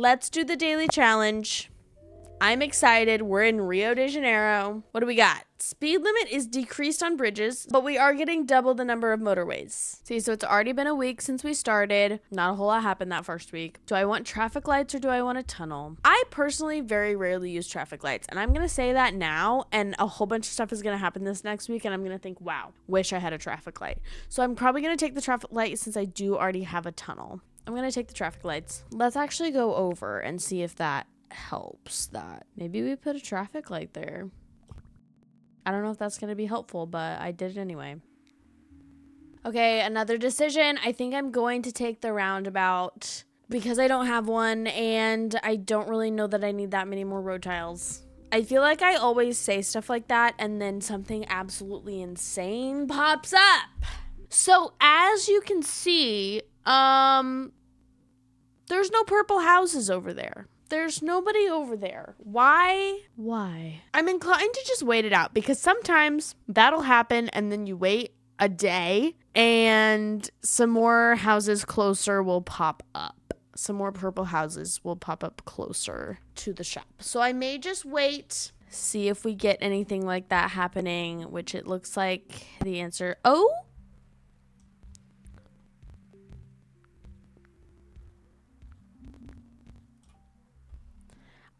let's do the daily challenge. I'm excited. We're in Rio de Janeiro. What do we got? Speed limit is decreased on bridges, but we are getting double the number of motorways. See, so it's already been a week since we started. Not a whole lot happened that first week. Do I want traffic lights or do I want a tunnel? I personally very rarely use traffic lights, and I'm going to say that now, and a whole bunch of stuff is going to happen this next week, and I'm going to think, wow, wish I had a traffic light. So I'm probably going to take the traffic light since I do already have a tunnel. I'm going to take the traffic lights. Let's actually go over and see if that helps that. Maybe we put a traffic light there. I don't know if that's going to be helpful, but I did it anyway. Okay, another decision. I think I'm going to take the roundabout because I don't have one and I don't really know that I need that many more road tiles. I feel like I always say stuff like that and then something absolutely insane pops up. So as you can see, there's no purple houses over there. There's nobody over there. Why? I'm inclined to just wait it out because sometimes that'll happen and then you wait a day and some more houses closer will pop up. Some more purple houses will pop up closer to the shop. So I may just wait, see if we get anything like that happening, which it looks like the answer. Oh,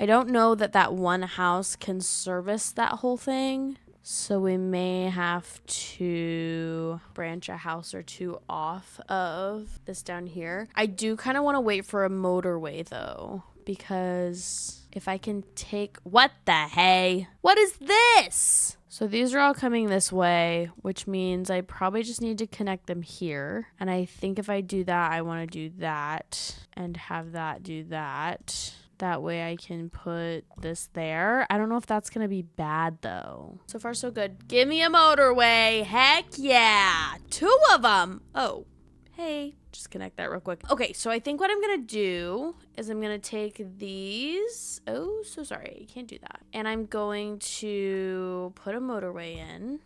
I don't know that that one house can service that whole thing. So we may have to branch a house or two off of this down here. I do kind of want to wait for a motorway though, because if I can take, what the hey? What is this? So these are all coming this way, which means I probably just need to connect them here. And I think if I do that, I want to do that and have that do that. That way I can put this there. I don't know if that's going to be bad, though. So far, so good. Give me a motorway. Heck yeah. 2 of them. Oh, hey. Just connect that real quick. Okay, so I think what I'm going to do is I'm going to take these. Oh, so sorry. I can't do that. And I'm going to put a motorway in.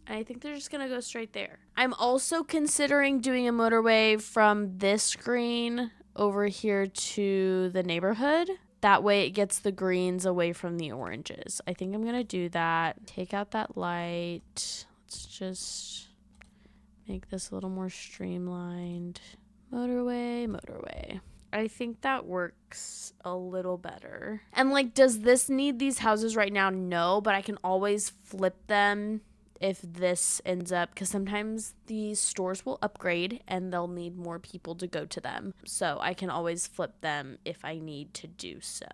I think they're just going to go straight there. I'm also considering doing a motorway from this screen over here to the neighborhood. That way it gets the greens away from the oranges. I think I'm going to do that. Take out that light. Let's just make this a little more streamlined. Motorway. I think that works a little better. And like, does this need these houses right now? No, but I can always flip them if this ends up, because sometimes these stores will upgrade and they'll need more people to go to them. So I can always flip them if I need to do so.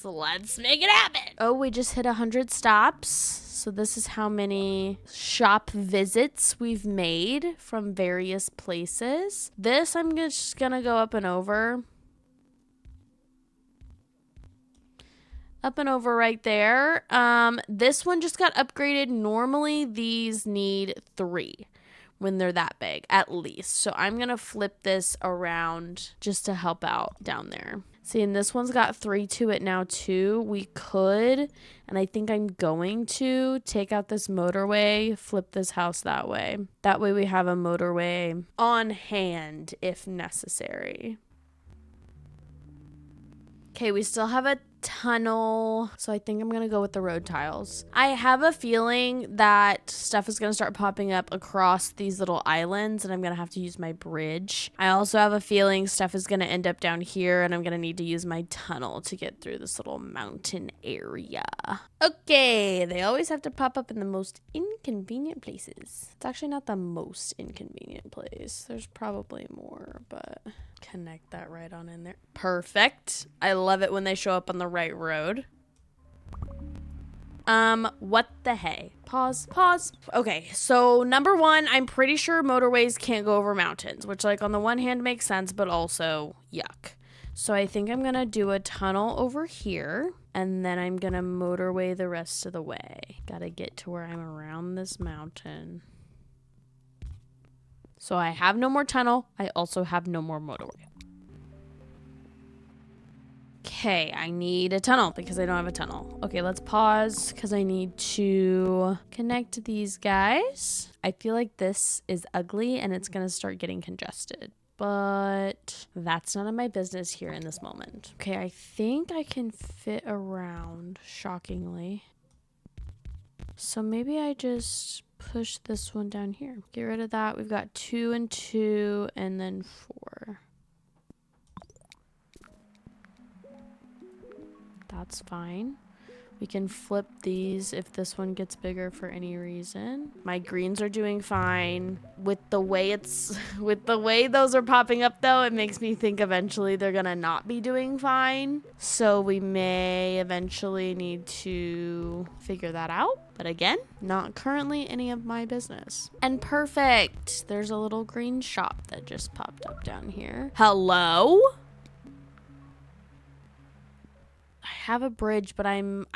Let's make it happen. Oh, we just hit 100 stops. So this is how many shop visits we've made from various places. This I'm just gonna go up and over. Up and over right there. This one just got upgraded. Normally these need 3 when they're that big, at least. So I'm going to flip this around just to help out down there. See, and this one's got 3 to it now too. We could, and I think I'm going to take out this motorway, flip this house that way. That way we have a motorway on hand if necessary. Okay, we still have a tunnel, so I think I'm gonna go with the road tiles. I have a feeling that stuff is gonna start popping up across these little islands and I'm gonna have to use my bridge. I also have a feeling stuff is gonna end up down here and I'm gonna need to use my tunnel to get through this little mountain area. Okay, they always have to pop up in the most inconvenient places. It's actually not the most inconvenient place. There's probably more, but connect that right on in there. Perfect. I love it when they show up on the right road. What the hey? Pause. Okay, so number 1, I'm pretty sure motorways can't go over mountains, which like on the one hand makes sense, but also yuck. So I think I'm gonna do a tunnel over here and then I'm gonna motorway the rest of the way. Gotta get to where I'm around this mountain. So I have no more tunnel. I also have no more motorway. Okay, I need a tunnel because I don't have a tunnel. Okay, let's pause because I need to connect these guys. I feel like this is ugly and it's gonna start getting congested, but that's none of my business here in this moment. Okay, I think I can fit around, shockingly. So maybe I just push this one down here. Get rid of that. We've got 2 and 2 and then 4. That's fine. We can flip these if this one gets bigger for any reason. My greens are doing fine. With the way those are popping up though, it makes me think eventually they're gonna not be doing fine. So we may eventually need to figure that out. But again, not currently any of my business. And perfect. There's a little green shop that just popped up down here. Hello? Have a bridge, but I'm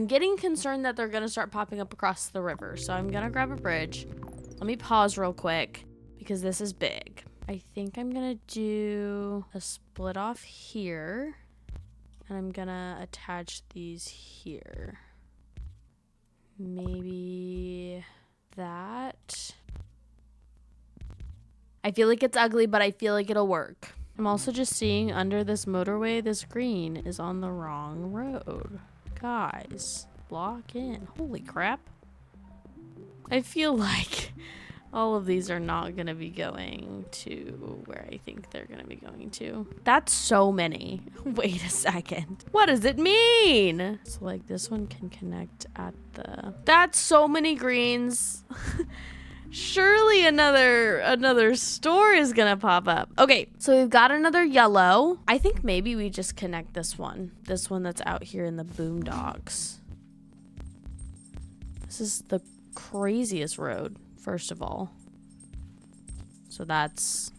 getting concerned that they're gonna start popping up across the river, so I'm gonna grab a bridge. Let me pause real quick because this is big. I think I'm gonna do a split off here, and I'm gonna attach these here. Maybe that. I feel like it's ugly, but I feel like it'll work. I'm also just seeing under this motorway, this green is on the wrong road. Guys, block in. Holy crap. I feel like all of these are not going to be going to where I think they're going to be going to. That's so many. Wait a second. What does it mean? So like this one can connect at the... That's so many greens. Surely another store is gonna pop up. Okay, so we've got another yellow. I think maybe we just connect this one that's out here in the boondocks. This is the craziest road, first of all. So that's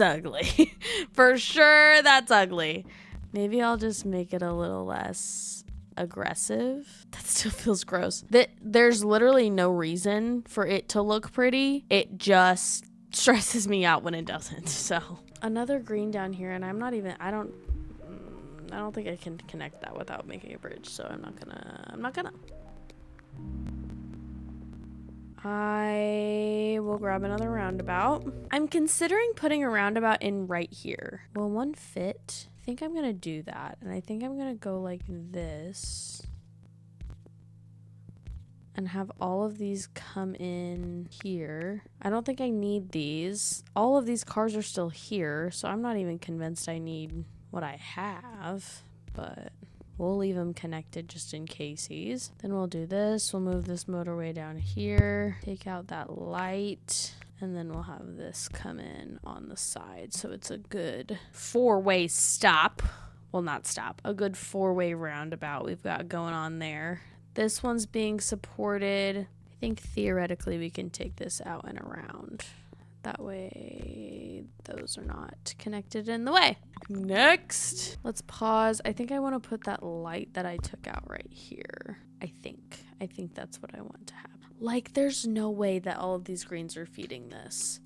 ugly. For sure that's ugly. Maybe I'll just make it a little less aggressive. That still feels gross. There's literally no reason for it to look pretty. It just stresses me out when it doesn't. So another green down here, and I don't think I can connect that without making a bridge, so I'm not gonna. I will grab another roundabout. I'm considering putting a roundabout in right here. Will one fit? I think I'm gonna do that, and I think I'm gonna go like this and have all of these come in here. I don't think I need these. All of these cars are still here, so I'm not even convinced I need what I have, but we'll leave them connected just in case. Then we'll do this. We'll move this motorway down here, take out that light, and then we'll have this come in on the side. So it's a good 4-way stop. Well, not stop. A good 4-way roundabout we've got going on there. This one's being supported. I think theoretically we can take this out and around. That way those are not connected in the way. Next, let's pause. I think I want to put that light that I took out right here. I think that's what I want to have. Like, there's no way that all of these greens are feeding this.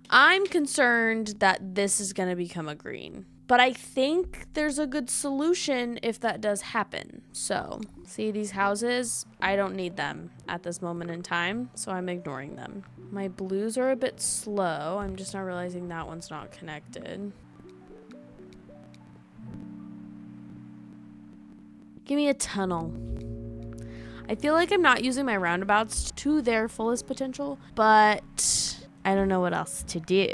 I'm concerned that this is going to become a green. But I think there's a good solution if that does happen. So, see these houses? I don't need them at this moment in time, so I'm ignoring them. My blues are a bit slow. I'm just not realizing that one's not connected. Give me a tunnel. I feel like I'm not using my roundabouts to their fullest potential, but I don't know what else to do.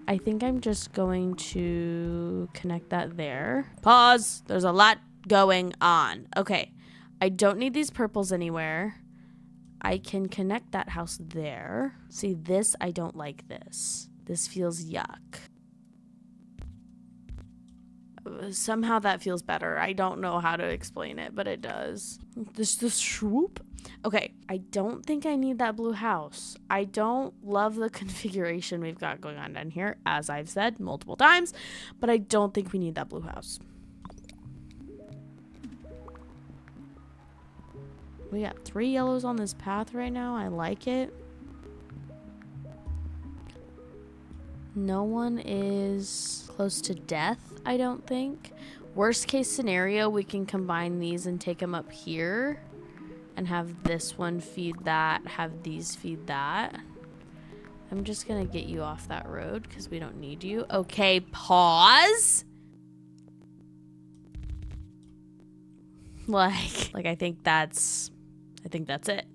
I think I'm just going to connect that there. Pause. There's a lot going on. Okay. I don't need these purples anywhere. I can connect that house there. See, this, I don't like this. This feels yuck. Somehow that feels better. I don't know how to explain it, but it does. This swoop. Okay, I don't think I need that blue house. I don't love the configuration we've got going on down here, as I've said multiple times, but I don't think we need that blue house. We got 3 yellows on this path right now. I like it. No one is close to death, I don't think. Worst case scenario, we can combine these and take them up here and have this one feed that, have these feed that. I'm just gonna get you off that road because we don't need you. Okay, pause. Like I think that's it.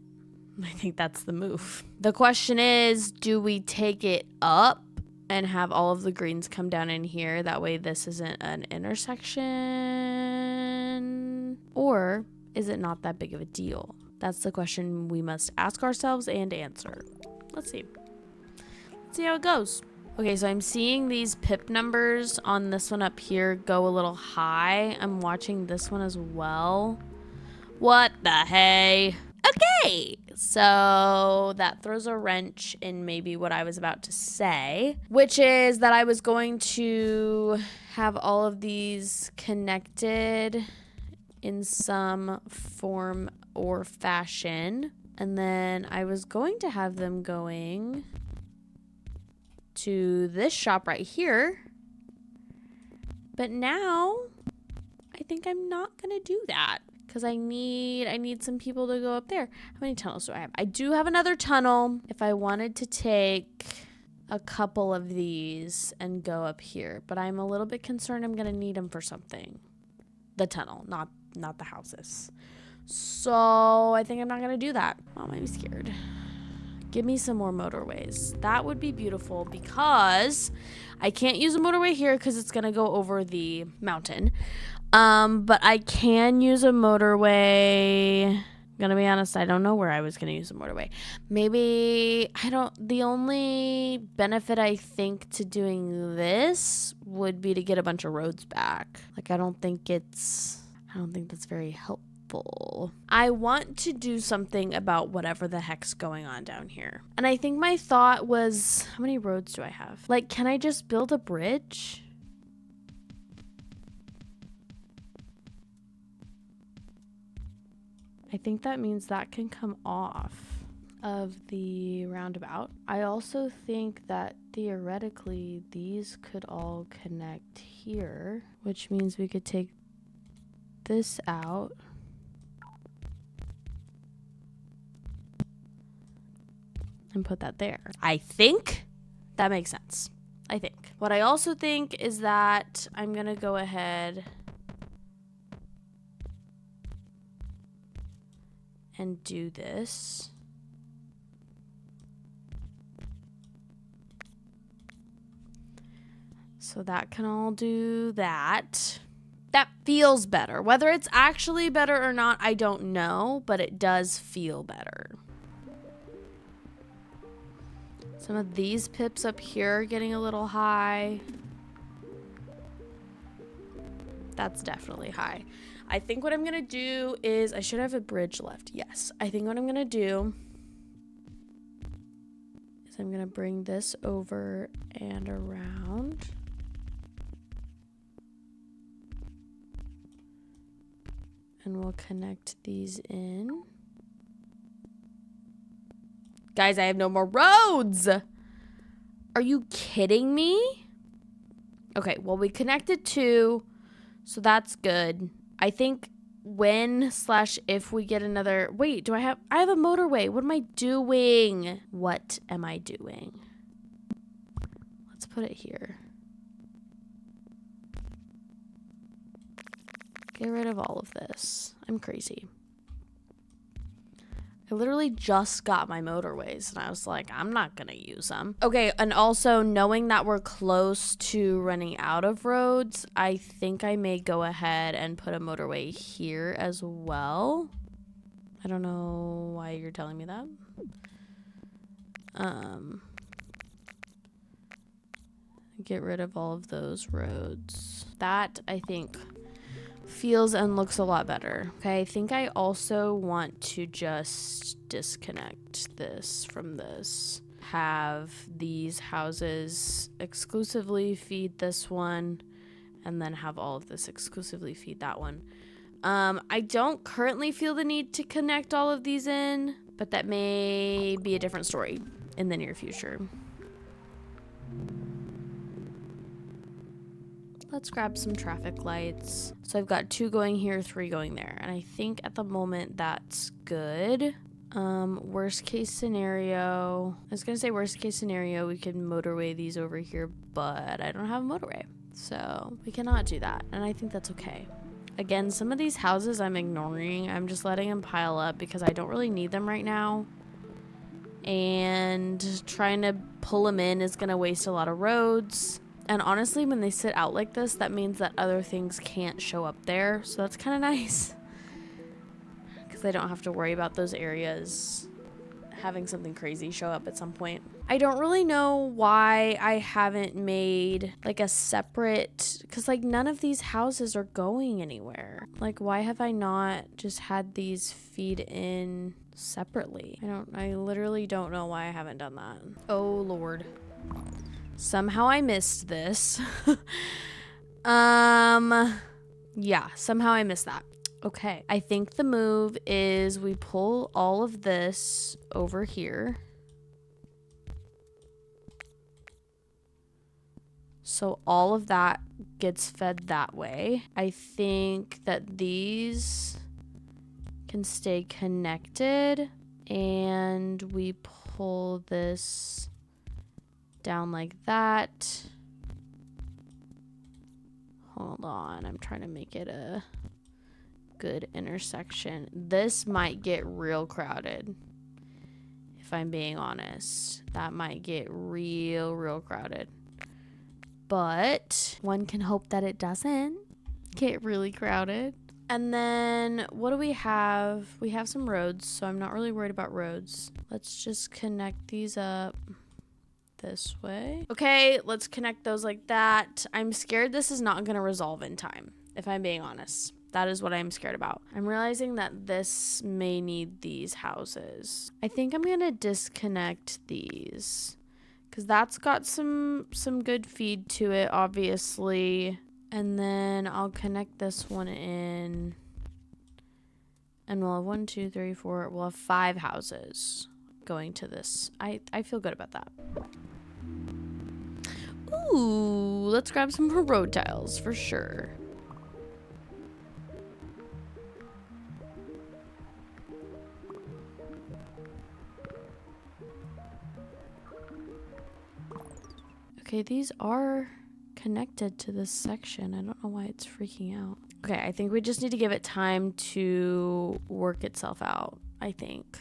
I think that's the move. The question is, do we take it up and have all of the greens come down in here? That way this isn't an intersection. Or is it not that big of a deal? That's the question we must ask ourselves and answer. Let's see. Let's see how it goes. Okay, so I'm seeing these pip numbers on this one up here go a little high. I'm watching this one as well. What the hey? Okay, so that throws a wrench in maybe what I was about to say, which is that I was going to have all of these connected in some form or fashion, and then I was going to have them going to this shop right here, but now I think I'm not gonna do that. Because I need some people to go up there. How many tunnels do I have? I do have another tunnel. If I wanted to take a couple of these and go up here. But I'm a little bit concerned I'm going to need them for something. The tunnel, not the houses. So I think I'm not going to do that. Mom, I'm scared. Give me some more motorways. That would be beautiful because I can't use a motorway here because it's going to go over the mountain. But I can use a motorway. I'm gonna be honest, I don't know where I was gonna use a motorway. Maybe, the only benefit I think to doing this would be to get a bunch of roads back. Like, I don't think that's very helpful. I want to do something about whatever the heck's going on down here. And I think my thought was, how many roads do I have? Like, can I just build a bridge? I think that means that can come off of the roundabout. I also think that theoretically these could all connect here, which means we could take this out and put that there. I think that makes sense. I think. What I also think is that I'm gonna go ahead and do this. So that can all do that. That feels better. Whether it's actually better or not, I don't know, but it does feel better. Some of these pips up here are getting a little high. That's definitely high. I think what I'm going to do is, I should have a bridge left. Yes. I think what I'm going to do is I'm going to bring this over and around. And we'll connect these in. Guys, I have no more roads. Are you kidding me? Okay, well, we connected 2, so that's good. I think when/if we get another... Wait, I have a motorway. What am I doing? What am I doing? Let's put it here. Get rid of all of this. I'm crazy. I literally just got my motorways and I was like, I'm not gonna use them. Okay, and also knowing that we're close to running out of roads, I think I may go ahead and put a motorway here as well. I don't know why you're telling me that. Get rid of all of those roads. That, I think, feels and looks a lot better. Okay, I think I also want to just disconnect this from this. Have these houses exclusively feed this one, and then have all of this exclusively feed that one. I don't currently feel the need to connect all of these in, but that may be a different story in the near future. Let's grab some traffic lights. So I've got 2 going here, 3 going there. And I think at the moment that's good. Worst case scenario, I was gonna say worst case scenario, we could motorway these over here, but I don't have a motorway. So we cannot do that. And I think that's okay. Again, some of these houses I'm ignoring. I'm just letting them pile up because I don't really need them right now. And trying to pull them in is gonna waste a lot of roads. And honestly, when they sit out like this, that means that other things can't show up there. So that's kind of nice. Because I don't have to worry about those areas having something crazy show up at some point. I don't really know why I haven't made like a separate, because like none of these houses are going anywhere. Like why have I not just had these feed in separately? I literally don't know why I haven't done that. Oh Lord. Somehow I missed this. Yeah, somehow I missed that. Okay, I think the move is we pull all of this over here. So all of that gets fed that way. I think that these can stay connected and we pull this down like that. Hold on, I'm trying to make it a good intersection. This might get real crowded. If I'm being honest, that might get real crowded. But one can hope that it doesn't get really crowded. And then what do we have? We have some roads, so I'm not really worried about roads. Let's just connect these up this way. Okay, let's connect those like that. I'm scared this is not gonna resolve in time, if I'm being honest. That is what I'm scared about. I'm realizing that this may need these houses. I think I'm gonna disconnect these because that's got some good feed to it, obviously. And then I'll connect this one in. And we'll have 1, 2, 3, 4. We'll have 5 houses going to this. I feel good about that. Ooh, let's grab some more road tiles for sure. Okay, these are connected to this section. I don't know why it's freaking out. Okay, I think we just need to give it time to work itself out, I think.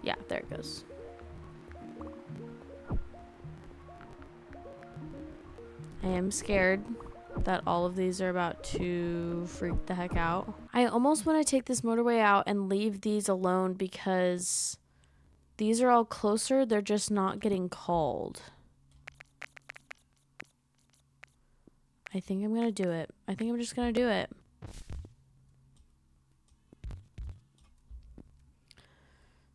Yeah, there it goes. I am scared that all of these are about to freak the heck out. I almost want to take this motorway out and leave these alone because these are all closer. They're just not getting called. I think I'm going to do it. I think I'm just going to do it.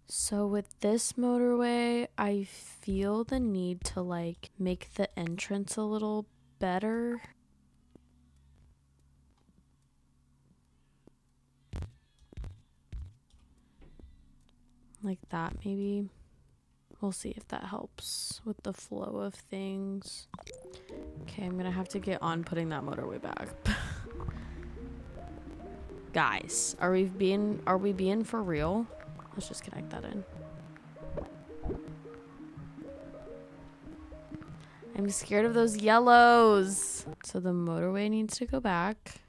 So with this motorway, I feel the need to like make the entrance a little better. Like that maybe. We'll see if that helps with the flow of things. Okay, I'm gonna have to get on putting that motorway back. Guys, are we being for real? Let's just connect that in. I'm scared of those yellows. So the motorway needs to go back.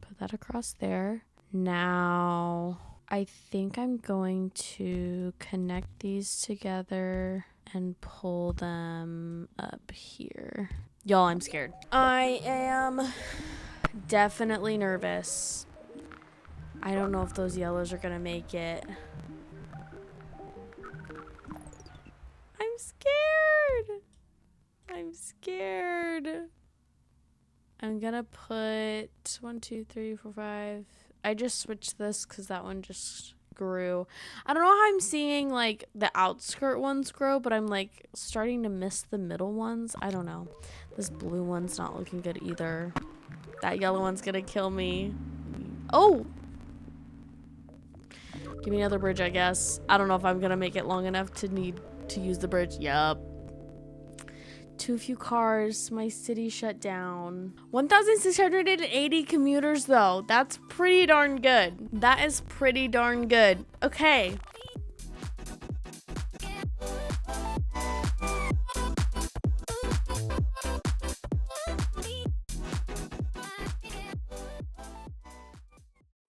Put that across there. Now, I think I'm going to connect these together and pull them up here. Y'all, I'm scared. I am definitely nervous. I don't know if those yellows are gonna make it. I'm scared. I'm scared. I'm gonna put 1, 2, 3, 4, 5. I just switched this because that one just grew. I don't know how I'm seeing like the outskirt ones grow, but I'm like starting to miss the middle ones. I don't know. This blue one's not looking good either. That yellow one's gonna kill me. Oh! Give me another bridge, I guess. I don't know if I'm gonna make it long enough to need to use the bridge. Yup. too few cars. My city shut down. 1,680 commuters though. That's pretty darn good. That is pretty darn good. Okay,